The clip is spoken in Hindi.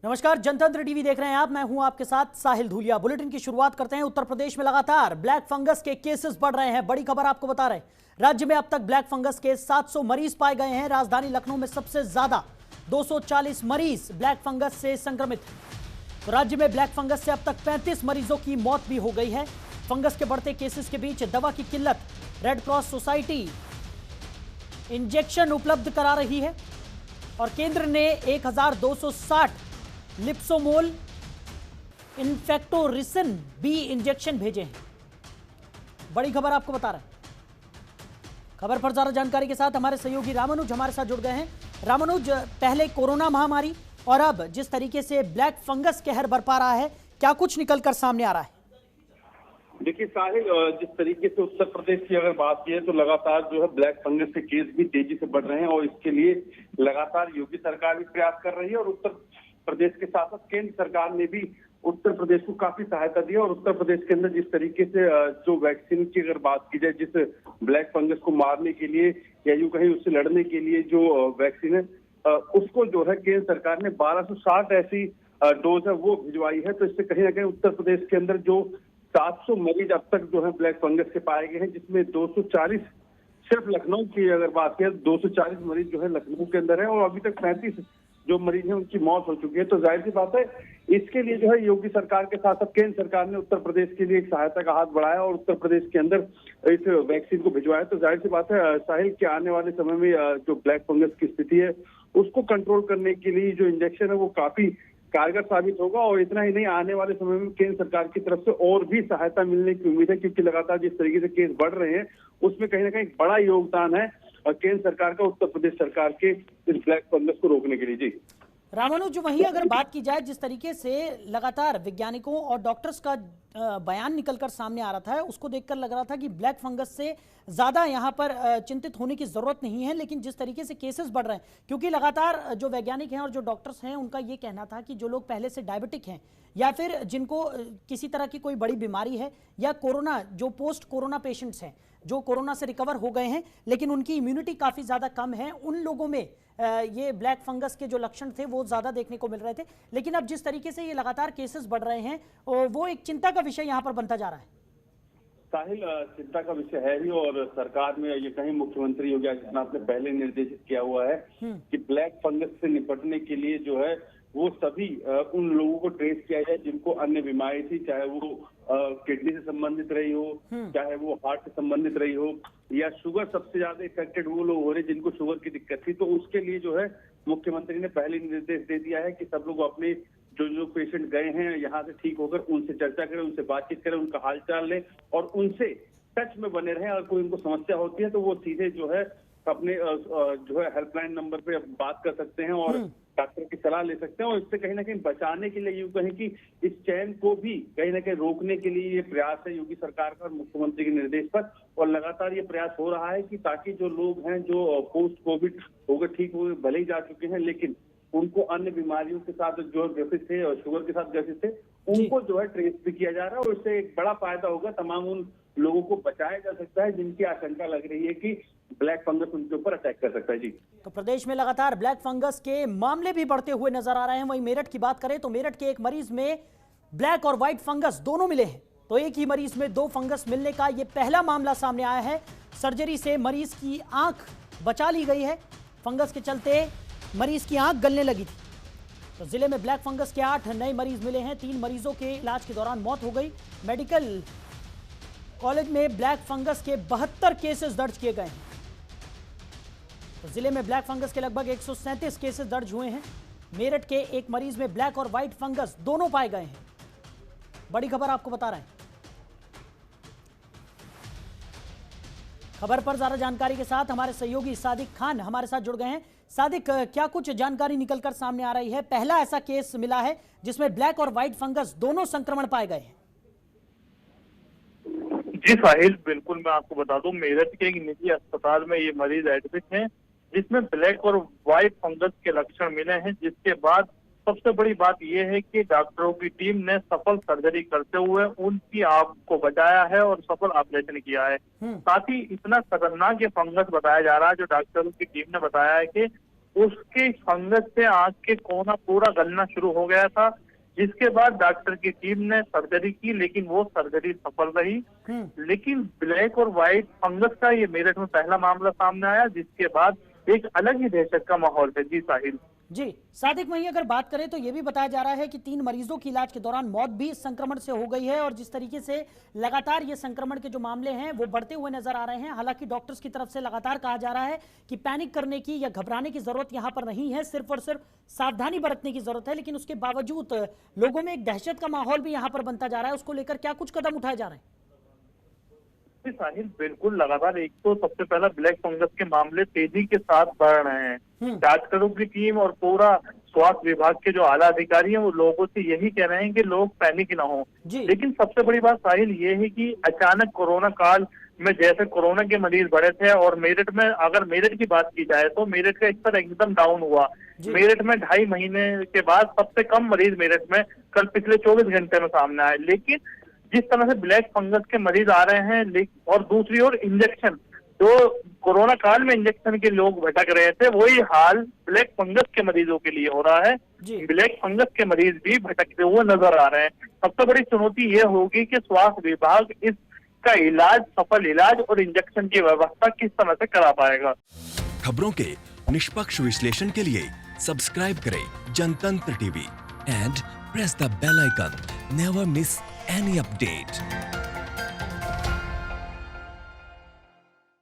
नमस्कार, जनतंत्र टीवी देख रहे हैं आप। मैं हूं आपके साथ साहिल धूलिया। बुलेटिन की शुरुआत करते हैं। उत्तर प्रदेश में लगातार ब्लैक फंगस के केसेस बढ़ रहे हैं। बड़ी खबर आपको बता रहे हैं, राज्य में अब तक ब्लैक फंगस के 700 मरीज पाए गए हैं। राजधानी लखनऊ में सबसे ज्यादा 240 मरीज ब्लैक फंगस से संक्रमित हैं। तो राज्य में ब्लैक फंगस से अब तक 35 मरीजों की मौत भी हो गई है। फंगस के बढ़ते केसेस के बीच दवा की किल्लत, रेड क्रॉस सोसाइटी इंजेक्शन उपलब्ध करा रही है और केंद्र ने 1260 लिप्सोमोल इन्फेक्टोरिसिन बी इंजेक्शन भेजे हैं। बड़ी खबर आपको बता रहे हैं। खबर पर ज्यादा जानकारी के साथ हमारे सहयोगी रामानुज हमारे साथ जुड़ गए हैं। रामानुज, पहले कोरोना महामारी और अब जिस तरीके से ब्लैक फंगस कहर बरपा रहा है, क्या कुछ निकलकर सामने आ रहा है? देखिए साहिल, जिस तरीके से उत्तर प्रदेश की अगर बात की है तो लगातार जो है ब्लैक फंगस के केस भी तेजी से बढ़ रहे हैं और इसके लिए लगातार योगी सरकार भी प्रयास कर रही है और उत्तर प्रदेश के साथ साथ केंद्र सरकार ने भी उत्तर प्रदेश को काफी सहायता दी है। और उत्तर प्रदेश के अंदर जिस तरीके से जो वैक्सीन की अगर बात की जाए, जिस ब्लैक फंगस को मारने के लिए या यूं कहीं उससे लड़ने के लिए जो वैक्सीन है, उसको जो है केंद्र सरकार ने 1260 ऐसी डोज है वो भिजवाई है। तो इससे कहीं ना कहीं उत्तर प्रदेश के अंदर जो 700 मरीज अब तक जो है ब्लैक फंगस के पाए गए हैं, जिसमें 240 सिर्फ लखनऊ की अगर बात करें 240 मरीज जो है लखनऊ के अंदर है और अभी तक 35 जो मरीज हैं उनकी मौत हो चुकी है। तो जाहिर सी बात है, इसके लिए जो है योगी सरकार के साथ साथ केंद्र सरकार ने उत्तर प्रदेश के लिए एक सहायता का हाथ बढ़ाया और उत्तर प्रदेश के अंदर इस वैक्सीन को भिजवाया। तो जाहिर सी बात है साहिल के आने वाले समय में जो ब्लैक फंगस की स्थिति है उसको कंट्रोल करने के लिए जो इंजेक्शन है वो काफी कारगर साबित होगा। और इतना ही नहीं, आने वाले समय में केंद्र सरकार की तरफ से और भी सहायता मिलने की उम्मीद है, क्योंकि लगातार जिस तरीके से केस बढ़ रहे हैं उसमें कहीं ना कहीं बड़ा योगदान है केंद्र सरकार का उत्तर प्रदेश सरकार के इस ब्लैक फंगस को रोकने के लिए। जी रामानुज, वहीं अगर बात की जाए, जिस तरीके से लगातार वैज्ञानिकों और डॉक्टर्स का बयान निकलकर सामने आ रहा था, उसको देखकर लग रहा था कि ब्लैक फंगस से ज़्यादा यहाँ पर चिंतित होने की ज़रूरत नहीं है। लेकिन जिस तरीके से केसेस बढ़ रहे हैं, क्योंकि लगातार जो वैज्ञानिक हैं और जो डॉक्टर्स हैं उनका ये कहना था कि जो लोग पहले से डायबिटिक हैं या फिर जिनको किसी तरह की कोई बड़ी बीमारी है या कोरोना, जो पोस्ट कोरोना पेशेंट्स हैं जो कोरोना से रिकवर हो गए हैं लेकिन उनकी इम्यूनिटी काफ़ी ज़्यादा कम है, उन लोगों में ये ब्लैक फंगस के जो लक्षण थे वो ज़्यादा देखने को मिल रहे थे। लेकिन अब जिस तरीके से ये लगातार केसेस बढ़ रहे हैं वो एक चिंता का विषय यहाँ पर बनता जा रहा है। साहिल, चिंता का विषय है ही और सरकार में ये कहीं मुख्यमंत्री योगी आदित्यनाथ ने पहले निर्देशित किया हुआ है कि ब्लैक फंगस से निपटने के लिए जो है वो सभी उन लोगों को ट्रेस किया जाए जिनको अन्य बीमारी थी, चाहे वो किडनी से संबंधित रही हो, चाहे वो हार्ट से संबंधित रही हो, या शुगर सबसे ज्यादा इफेक्टेड वो लोग हो रहे जिनको शुगर की दिक्कत थी। तो उसके लिए जो है मुख्यमंत्री ने पहले निर्देश दे दिया है कि सब लोग अपने जो जो पेशेंट गए हैं यहाँ से ठीक होकर उनसे चर्चा करें, उनसे बातचीत करें, उनका हालचाल लें और उनसे टच में बने रहें। और कोई उनको समस्या होती है तो वो सीधे जो है अपने जो है हेल्पलाइन नंबर पे बात कर सकते हैं और डॉक्टर की सलाह ले सकते हैं। और इससे कहीं ना कहीं बचाने के लिए यूं कहें कि इस चैन को भी कहीं ना कहीं रोकने के लिए ये प्रयास है योगी सरकार का और मुख्यमंत्री के निर्देश पर। और लगातार ये प्रयास हो रहा है कि ताकि जो लोग हैं जो पोस्ट कोविड होकर ठीक हुए भले ही जा चुके हैं लेकिन उनको अन्य बीमारियों के साथ जो ग्रसित थे और शुगर के साथ ग्रसित थे उनको जो है ट्रेस भी किया जा रहा है और इससे एक बड़ा फायदा होगा। तमाम उन लोगों को बचाया जा सकता है जिनकी आशंका लग रही है कि ब्लैक फंगस उनके ऊपर अटैक कर सकता है। जी, तो प्रदेश में लगातार ब्लैक फंगस के मामले भी बढ़ते हुए नजर आ रहे हैं। वहीं मेरठ की बात करें तो मेरठ के एक मरीज में ब्लैक और व्हाइट फंगस दोनों मिले हैं। तो एक ही मरीज में 2 फंगस मिलने का यह पहला मामला सामने आया है। सर्जरी से मरीज की आंख बचा ली गई है। फंगस के चलते मरीज की आंख गलने लगी थी। तो जिले में ब्लैक फंगस के 8 नए मरीज मिले हैं। 3 मरीजों के इलाज के दौरान मौत हो गई। मेडिकल कॉलेज में ब्लैक फंगस के 72 केसेस दर्ज किए गए हैं। तो जिले में ब्लैक फंगस के लगभग 137 केसेस दर्ज हुए हैं। मेरठ के एक मरीज में ब्लैक और व्हाइट फंगस दोनों पाए गए हैं। बड़ी खबर आपको बता रहे हैं। खबर पर ज्यादा जानकारी के साथ हमारे सहयोगी सादिक खान हमारे साथ जुड़ गए हैं। सादिक, क्या कुछ जानकारी निकलकर सामने आ रही है? पहला ऐसा केस मिला है जिसमें ब्लैक और व्हाइट फंगस दोनों संक्रमण पाए गए हैं। जी साहिल, बिल्कुल मैं आपको बता दूं, मेरठ के एक निजी अस्पताल में ये मरीज एडमिट हैं जिसमें ब्लैक और व्हाइट फंगस के लक्षण मिले हैं। जिसके बाद सबसे बड़ी बात यह है कि डॉक्टरों की टीम ने सफल सर्जरी करते हुए उनकी आंख को बचाया है और सफल ऑपरेशन किया है। साथ ही इतना खतरनाक ये फंगस बताया जा रहा है, जो डॉक्टरों की टीम ने बताया है कि उसके फंगस से आंख के कोना पूरा गलना शुरू हो गया था, जिसके बाद डॉक्टर की टीम ने सर्जरी की, लेकिन वो सर्जरी सफल रही। लेकिन ब्लैक और व्हाइट फंगस का ये मेरठ में पहला मामला सामने आया, जिसके बाद एक अलग ही दहशत का माहौल है। जी साहिल। जी सादिक, वहीं अगर बात करें तो ये भी बताया जा रहा है कि 3 मरीजों की इलाज के दौरान मौत भी इस संक्रमण से हो गई है, और जिस तरीके से लगातार ये संक्रमण के जो मामले हैं वो बढ़ते हुए नजर आ रहे हैं। हालांकि डॉक्टर्स की तरफ से लगातार कहा जा रहा है कि पैनिक करने की या घबराने की जरूरत यहाँ पर नहीं है, सिर्फ और सिर्फ सावधानी बरतने की जरूरत है। लेकिन उसके बावजूद लोगों में एक दहशत का माहौल भी यहाँ पर बनता जा रहा है, उसको लेकर क्या कुछ कदम उठाए जा रहे हैं? साहिल, बिल्कुल लगातार एक तो सबसे पहला ब्लैक फंगस के मामले तेजी के साथ बढ़ रहे हैं। डॉक्टरों की टीम और पूरा स्वास्थ्य विभाग के जो आला अधिकारी हैं वो लोगों से यही कह रहे हैं कि लोग पैनिक ना हो। लेकिन सबसे बड़ी बात साहिल ये है कि अचानक कोरोना काल में जैसे कोरोना के मरीज बढ़े थे, और मेरठ में अगर मेरठ की बात की जाए तो मेरठ का स्तर एकदम डाउन हुआ। मेरठ में 2.5 महीने के बाद सबसे कम मरीज मेरठ में कल पिछले 24 घंटे में सामने आए। लेकिन जिस तरह से ब्लैक फंगस के मरीज आ रहे हैं, और दूसरी ओर इंजेक्शन, जो कोरोना काल में इंजेक्शन के लोग भटक रहे थे, वही हाल ब्लैक फंगस के मरीजों के लिए हो रहा है। ब्लैक फंगस के मरीज भी भटकते हुए नजर आ रहे हैं। सबसे बड़ी चुनौती ये होगी कि स्वास्थ्य विभाग इसका इलाज, सफल इलाज और इंजेक्शन की व्यवस्था किस तरह से करा पाएगा। खबरों के निष्पक्ष विश्लेषण के लिए सब्सक्राइब करें Jantantra TV and press the bell icon. Never miss any update.